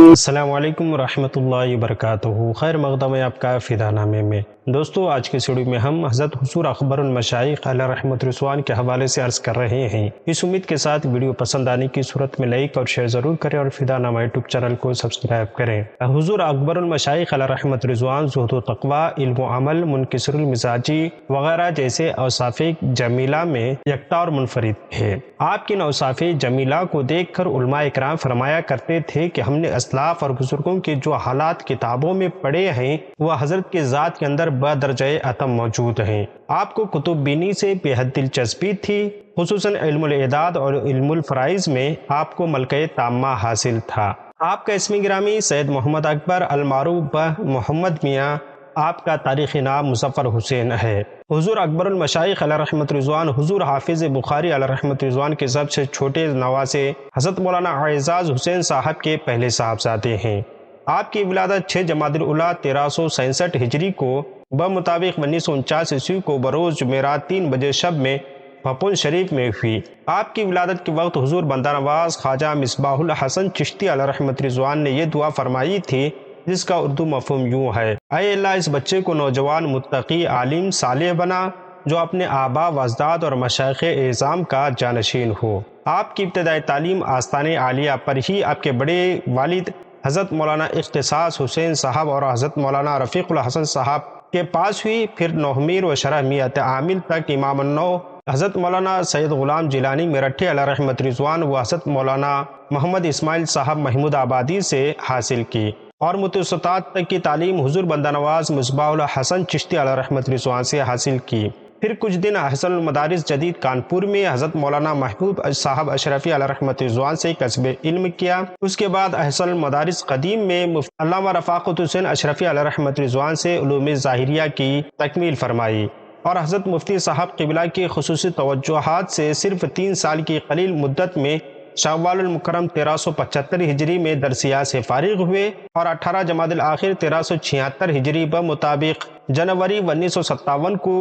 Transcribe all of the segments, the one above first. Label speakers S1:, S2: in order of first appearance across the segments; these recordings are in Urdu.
S1: السلام علیکم ورحمۃ اللہ وبرکاتہ۔ خیر مقدم ہے آپ کا فدا نامے میں۔ دوستو، آج کی ویڈیو میں ہم حضرت حضور اکبر المشائخ علیہ رحمت رضوان کے حوالے سے عرض کر رہے ہیں۔ اس امید کے ساتھ ویڈیو پسند آنے کی صورت میں لائک اور شیئر ضرور کریں اور فدا نامہ یوٹیوب چینل کو سبسکرائب کریں۔ حضور اکبر المشائخ علیہ رحمت رضوان زہد و تقوی، علم و عمل، منکسر المزاجی وغیرہ جیسے اوصاف جمیلہ میں یکتا اور منفرد ہے۔ آپ کی اوصاف جمیلہ کو دیکھ کر علماء اکرام فرمایا کرتے تھے کہ ہم نے اسلاف اور بزرگوں کے جو حالات کتابوں میں پڑھے ہیں وہ حضرت کے ذات کے اندر بدرجہ اتم موجود ہیں۔ آپ کو کتب بینی سے بے حد دلچسپی تھی، خصوصاً علم الاعداد اور علم الفرائض میں آپ کو ملکہ تامہ حاصل تھا۔ آپ کا اسم گرامی سید محمد اکبر المعروف بہ محمد میاں، آپ کا تاریخی نام مظفر حسین ہے۔ حضور اکبر المشائخ علیہ رحمت رضوان حضور حافظ بخاری علیہ رحمت رضوان کے سب سے چھوٹے نواسے حضرت مولانا اعزاز حسین صاحب کے پہلے صاحبزادے ہیں۔ آپ کی ولادت 6 جمادی الاولیٰ 1366 ہجری کو بمطابق 1949 عیسوی کو بروز جمعرات 3 بجے شب میں بھپن شریف میں ہوئی۔ آپ کی ولادت کے وقت حضور بندہ نواز خواجہ مصباح الحسن چشتی علیہ رحمت رضوان نے یہ دعا فرمائی تھی، جس کا اردو مفہوم یوں ہے: اے اللہ، اس بچے کو نوجوان متقی عالم صالح بنا جو اپنے آباء و اجداد اور مشائخ اعظام کا جانشین ہو۔ آپ کی ابتدائی تعلیم آستان عالیہ پر ہی آپ کے بڑے والد حضرت مولانا اختصاص حسین صاحب اور حضرت مولانا رفیق الحسن صاحب کے پاس ہوئی، پھر نومیر و شرح میت عامل تک امام النو حضرت مولانا سید غلام جیلانی میرٹھی علیہ رحمت رضوان و حضرت مولانا محمد اسماعیل صاحب محمود آبادی سے حاصل کی، اور متوسطات تک کی تعلیم حضور بندہ نواز مصباح الحسن چشتی علیہ رحمت رضوان سے حاصل کی۔ پھر کچھ دن احسن المدارس جدید کانپور میں حضرت مولانا محبوب صاحب اشرفی علیہ رحمت رضوان سے کسب علم کیا۔ اس کے بعد احسن المدارس قدیم میں علامہ رفاقت حسین اشرفی علیہ رحمت رضوان سے علوم ظاہریہ کی تکمیل فرمائی، اور حضرت مفتی صاحب قبلہ کی خصوصی توجہات سے صرف 3 سال کی قلیل مدت میں شوال المکرم 1375 ہجری میں درسیات سے فارغ ہوئے، اور 18 جمادی الاخر 1376 ہجری بمطابق جنوری 1957 کو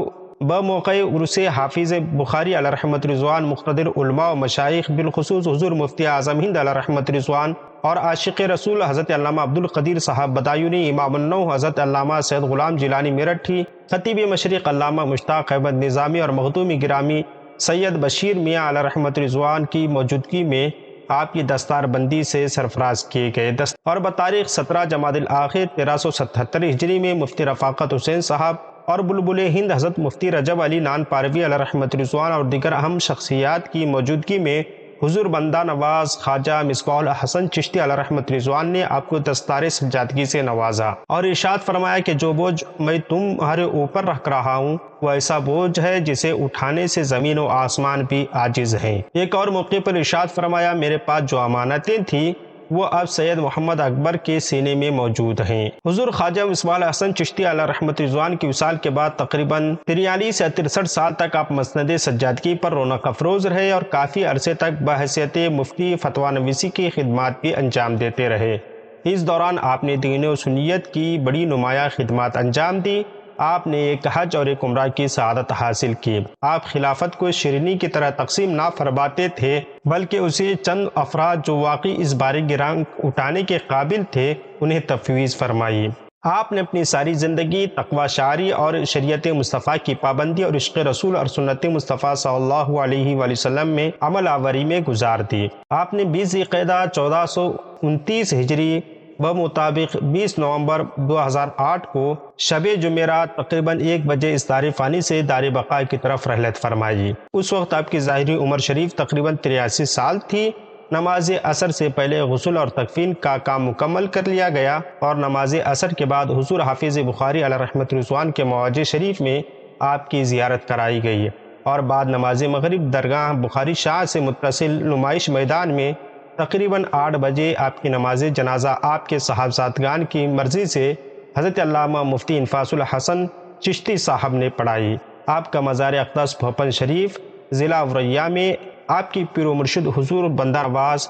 S1: بموقع عرس حافظ بخاری علیہ رحمت رضوان مقتدر علماء و مشائخ بالخصوص حضور مفتی اعظم ہند علیہ رحمت رضوان اور عاشق رسول حضرت علامہ عبد القدیر صاحب بدایونی، امام النو حضرت علامہ سید غلام جیلانی میرٹھی، خطیب مشرق علامہ مشتاق احمد نظامی اور مخدوم گرامی سید بشیر میاں علیہ رحمت رضوان کی موجودگی میں آپ کی دستار بندی سے سرفراز کیے گئے، اور بتاریخ 17 جمادی الاخر 1377 ہجری میں مفتی رفاقت حسین صاحب اور بلبل ہند حضرت مفتی رجب علی نان پاروی علیہ رحمت رضوان اور دیگر اہم شخصیات کی موجودگی میں حضور بندہ نواز خواجہ مصباح الحسن چشتی علیہ رحمت رضوان نے آپ کو دستار سجادگی سے نوازا، اور ارشاد فرمایا کہ جو بوجھ میں تمہارے اوپر رکھ رہا ہوں وہ ایسا بوجھ ہے جسے اٹھانے سے زمین و آسمان بھی عاجز ہیں۔ ایک اور موقع پر ارشاد فرمایا: میرے پاس جو امانتیں تھیں وہ اب سید محمد اکبر کے سینے میں موجود ہیں۔ حضور خواجہ مصباح الحسن چشتی علیہ رحمت رضوان کی وصال کے بعد تقریباً 43 سے 63 سال تک آپ مسند سجادگی پر رونق افروز رہے، اور کافی عرصے تک بحیثیت مفتی فتویٰ نویسی کی خدمات بھی انجام دیتے رہے۔ اس دوران آپ نے دین و سنیت کی بڑی نمایاں خدمات انجام دی۔ آپ نے ایک حج اور ایک عمرہ کی سعادت حاصل کی۔ آپ خلافت کو شیرینی کی طرح تقسیم نہ فرماتے تھے، بلکہ اسے چند افراد جو واقعی اس باری گران اٹھانے کے قابل تھے انہیں تفویض فرمائی۔ آپ نے اپنی ساری زندگی تقوی شعاری اور شریعت مصطفیٰ کی پابندی اور عشق رسول اور سنت مصطفیٰ صلی اللہ علیہ وآلہ وسلم میں عمل آوری میں گزار دی۔ آپ نے 20 ذی القعدہ 1429 ہجری بمطابق 20 نومبر 2008 کو شب جمعرات تقریباً 1 بجے اس دار فانی سے دار بقا کی طرف رحلت فرمائی۔ اس وقت آپ کی ظاہری عمر شریف تقریباً 83 سال تھی۔ نماز عصر سے پہلے غسل اور تکفین کا کام مکمل کر لیا گیا، اور نماز عصر کے بعد حضور حافظ بخاری علیہ رحمت رضوان کے معاج شریف میں آپ کی زیارت کرائی گئی، اور بعد نماز مغرب درگاہ بخاری شاہ سے متصل نمائش میدان میں تقریباً 8 بجے آپ کی نماز جنازہ آپ کے صاحبزادگان کی مرضی سے حضرت علامہ مفتی انفاس الحسن چشتی صاحب نے پڑھائی۔ آپ کا مزار اقدس بھوپن شریف ضلع اوریا میں آپ کی پیر و مرشد حضور بندہ نواز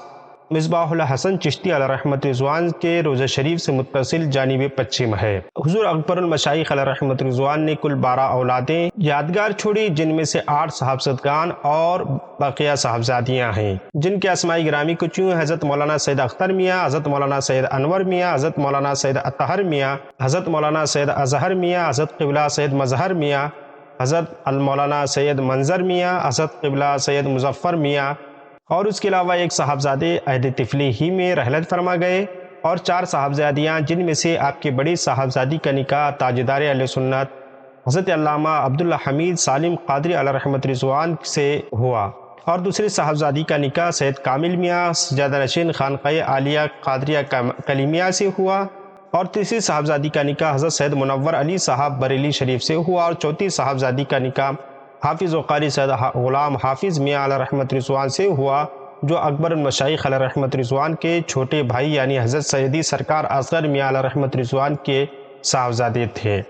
S1: مصباح الحسن چشتی علیہ رحمت رضوان کے روضہ شریف سے متصل جانب پچھم ہے۔ حضور اکبر المشائخ علیہ رحمت رضوان نے کل 12 اولادیں یادگار چھوڑی، جن میں سے 8 صاحبزادگان اور بقیہ صاحبزادیاں ہیں، جن کے اسماء گرامی کچھ یوں: حضرت مولانا سید اختر میاں، حضرت مولانا سید انور میاں، حضرت مولانا سید اطہر میاں، حضرت مولانا سید اظہر میاں، حضرت قبلہ سید مظہر میاں، حضرت مولانا سید منظر میاں، حضرت قبلہ سید مظفر میاں، اور اس کے علاوہ ایک صاحبزادے عہد طفلی ہی میں رحلت فرما گئے، اور 4 صاحبزادیاں، جن میں سے آپ کی بڑی صاحبزادی کا نکاح تاجدار اہل سنت حضرت علامہ عبداللہ حمید سالم قادری علیہ رحمت رضوان سے ہوا، اور دوسری صاحبزادی کا نکاح سید کامل میاں سجادہ نشین خانقاہ عالیہ قادریہ کلیمیہ سے ہوا، اور تیسری صاحبزادی کا نکاح حضرت سید منور علی صاحب بریلی شریف سے ہوا، اور چوتھی صاحبزادی کا نکاح حافظ و قاری سید غلام حافظ میاں علیہ رحمت رضوان سے ہوا، جو اکبر المشائخ علیہ رحمت رضوان کے چھوٹے بھائی یعنی حضرت سیدی سرکار اصغر میاں علیہ رحمت رضوان کے صاحبزادے تھے۔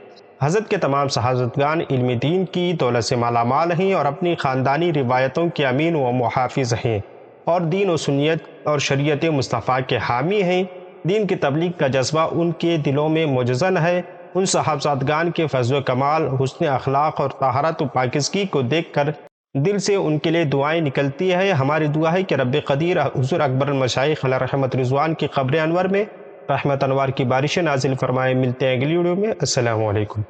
S1: حضرت کے تمام صاحبزادگان علم دین کی دولت سے مالا مال ہیں اور اپنی خاندانی روایتوں کے امین و محافظ ہیں، اور دین و سنت اور شریعت مصطفیٰ کے حامی ہیں۔ دین کی تبلیغ کا جذبہ ان کے دلوں میں مجزن ہے۔ ان صاحبزادگان کے فضل و کمال، حسن اخلاق اور طہارت و پاکیزگی کو دیکھ کر دل سے ان کے لیے دعائیں نکلتی ہے۔ ہماری دعا ہے کہ رب قدیر حضور اکبر المشائخ علیہ رحمت رضوان کی قبر انور میں رحمت انوار کی بارشیں نازل فرمائے۔ ملتے ہیں اگلی ویڈیو میں۔ السلام علیکم۔